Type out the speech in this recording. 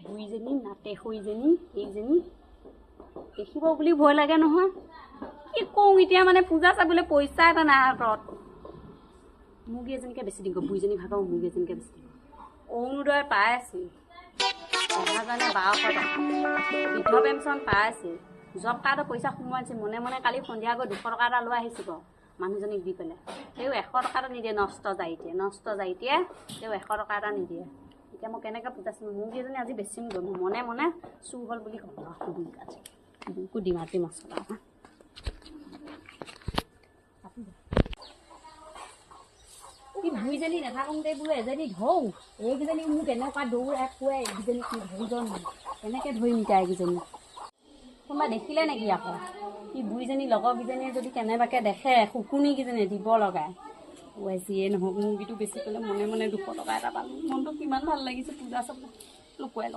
বুঢ়ীজনী নাতে সৈজনী এইজনী দেখিব বুলি ভয় লাগে নহয় কি কওঁ এতিয়া মানে পূজা চাবলৈ পইচা এটা নাই হাতত মুৰ্গী এজনীকে বেছি দিম বুঢ়ীজনী ভাগৰ মুৰ্গী এজনীকে বেছি দিম অৰুণোদয় পাই আছিল 1200 টকা বৃদ্ধ পেঞ্চন পাই আছিল জব কাৰ্ডৰ পইচা সোমোৱাইছিল মনে মনে কালি সন্ধিয়া গৈ 200 টকা এটা লৈ আহিছিল মানুহজনীক দি পেলাই তেওঁ 100 টকা এটা নিদিয়ে নষ্ট যায় এতিয়া তেওঁ 100 টকা এটা নিদিয়ে এতিয়া মই কেনেকৈ পূজাইছোঁ মুৰ্গী এজনী আজি বেছিম গৈ মই মনে মনে চুৰ হ'ল বুলি ক'ব বুকু ডিমাটি মছলা কি বুঢ়ীজনী নাথাকোঁতে বোলো এজনী ধৰো এইকেইজনী মোক এনেকুৱা দৌৰাই খুৱাই এইকেইজনী কি ধৰিজন কেনেকৈ ধৰিম এতিয়া এইকেইজনী কোনোবা দেখিলে নেকি আকৌ কি বুঢ়ীজনী লগৰকেইজনীয়ে যদি কেনেবাকৈ দেখে শুকুনিকেইজনী দিব লগাই যিয়ে নহওক মুৰ্গীটো বেছি পেলাই মনে মনে 200 টকা এটা পালোঁ মনটো কিমান ভাল লাগিছে পূজা চাবলৈ লুকুৱাই লওঁ